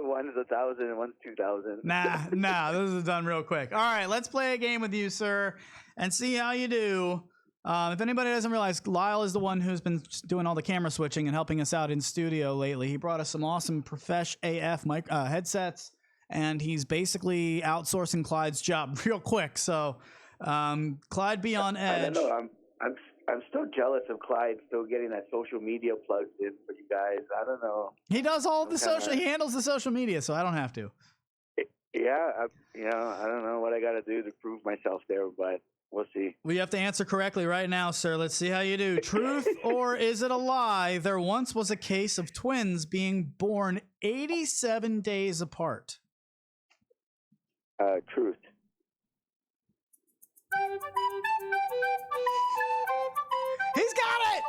One's 1,000 and one's 2,000. Nah, this is done real quick. All right, let's play a game with you, sir, and see how you do. If anybody doesn't realize, Lyle is the one who's been doing all the camera switching and helping us out in studio lately. He brought us some awesome Profesh AF headsets, and he's basically outsourcing Clyde's job real quick. So, Clyde be on edge. I don't know. I'm still jealous of Clyde still getting that social media plugged in for you guys. I don't know. He does all the social. He handles the social media, so I don't have to. Yeah, I don't know what I got to do to prove myself there, but we'll see. We have to answer correctly right now, sir. Let's see how you do. Truth or is it a lie? There once was a case of twins being born 87 days apart. Truth. He's got it!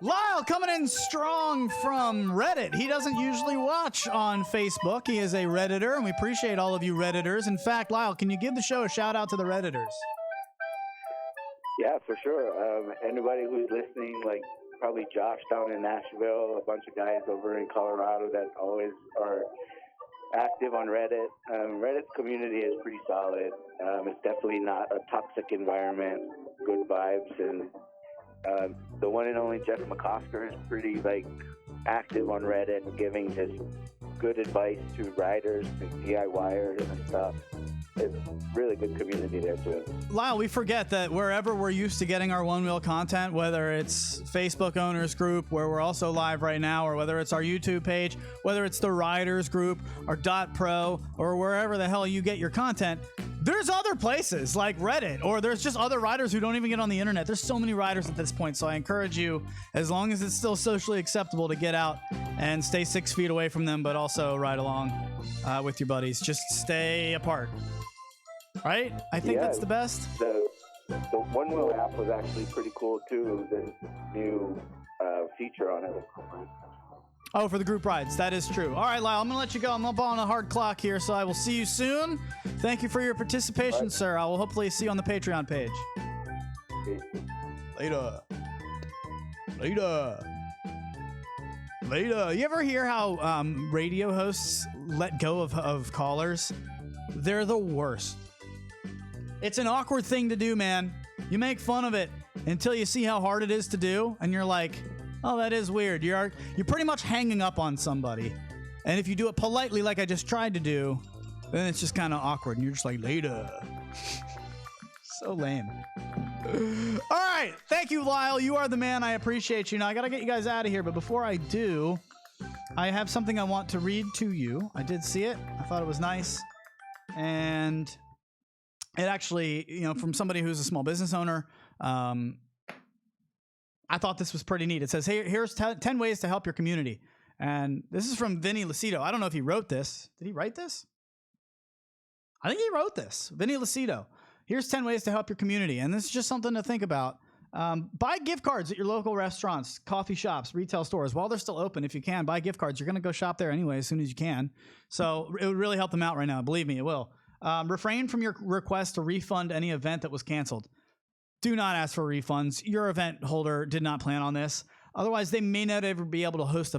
Lyle coming in strong from Reddit. He doesn't usually watch on Facebook. He is a Redditor, and we appreciate all of you Redditors. In fact, Lyle, can you give the show a shout out to the Redditors? Yeah, for sure. Anybody who's listening, like probably Josh down in Nashville, a bunch of guys over in Colorado that always are active on Reddit. Reddit's community is pretty solid. It's definitely not a toxic environment. Good vibes, and the one and only Jeff McCosker is pretty active on Reddit, giving just good advice to riders and DIYers and stuff. It's really good community there too. Lyle, we forget that wherever we're used to getting our One Wheel content, whether it's Facebook owners group where we're also live right now, or whether it's our YouTube page, whether it's the riders group or .pro or wherever the hell you get your content, there's other places like Reddit, or there's just other riders who don't even get on the internet. There's so many riders at this point. So I encourage you, as long as it's still socially acceptable, to get out and stay 6 feet away from them, but also ride along with your buddies. Just stay apart. Right? I think that's the best. The One Wheel app was actually pretty cool too. The new feature on it. Oh, for the group rides. That is true. All right, Lyle, I'm going to let you go. I'm up on a hard clock here, so I will see you soon. Thank you for your participation, sir. I will hopefully see you on the Patreon page. Later. You ever hear how radio hosts let go of callers? They're the worst. It's an awkward thing to do, man. You make fun of it until you see how hard it is to do, and you're like, oh, that is weird. You're pretty much hanging up on somebody. And if you do it politely like I just tried to do, then it's just kind of awkward, and you're just like, later. So lame. All right. Thank you, Lyle. You are the man. I appreciate you. Now, I got to get you guys out of here, but before I do, I have something I want to read to you. I did see it. I thought it was nice. And it actually, from somebody who's a small business owner, I thought this was pretty neat. It says, hey, here's 10 ways to help your community. And this is from Vinny Lucido. I don't know if he wrote this. Did he write this? I think he wrote this. Vinny Lucido. Here's 10 ways to help your community. And this is just something to think about. Buy gift cards at your local restaurants, coffee shops, retail stores. While they're still open, if you can, buy gift cards. You're going to go shop there anyway as soon as you can. So it would really help them out right now. Believe me, it will. Refrain from your request to refund any event that was canceled. Do not ask for refunds. Your event holder did not plan on this. Otherwise, they may not ever be able to host a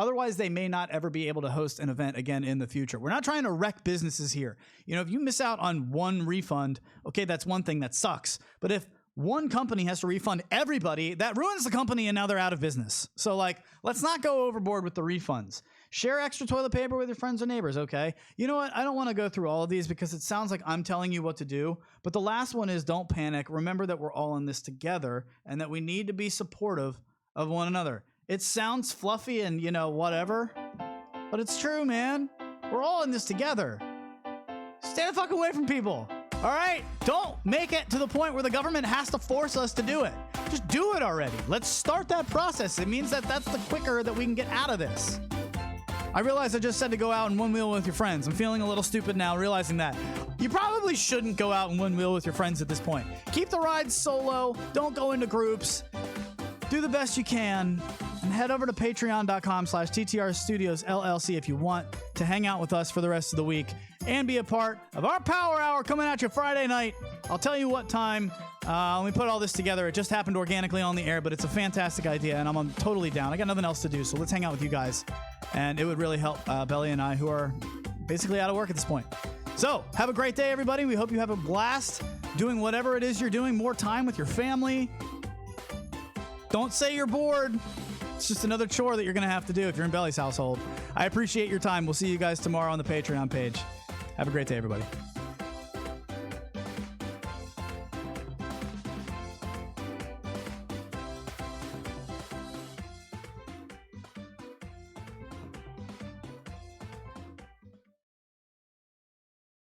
Otherwise, they may not ever be able to host an event again in the future. We're not trying to wreck businesses here. You know, if you miss out on one refund, okay, that's one thing that sucks. But if one company has to refund everybody, that ruins the company and now they're out of business. So like, let's not go overboard with the refunds. Share extra toilet paper with your friends or neighbors, okay? You know what? I don't want to go through all of these because it sounds like I'm telling you what to do. But the last one is don't panic. Remember that we're all in this together and that we need to be supportive of one another. It sounds fluffy and, you know, whatever, but it's true, man. We're all in this together. Stay the fuck away from people. All right? Don't make it to the point where the government has to force us to do it. Just do it already. Let's start that process. It means that that's the quicker that we can get out of this. I realize I just said to go out and one wheel with your friends. I'm feeling a little stupid now realizing that. You probably shouldn't go out and one wheel with your friends at this point. Keep the rides solo. Don't go into groups. Do the best you can. And head over to patreon.com/TTR Studios LLC if you want to hang out with us for the rest of the week and be a part of our Power Hour coming at you Friday night. I'll tell you what time. When we put all this together, it just happened organically on the air, but it's a fantastic idea, and I'm totally down. I got nothing else to do, so let's hang out with you guys. And it would really help Belly and I, who are basically out of work at this point. So, have a great day, everybody. We hope you have a blast doing whatever it is you're doing, more time with your family. Don't say you're bored. It's just another chore that you're going to have to do if you're in Belly's household. I appreciate your time. We'll see you guys tomorrow on the Patreon page. Have a great day, everybody.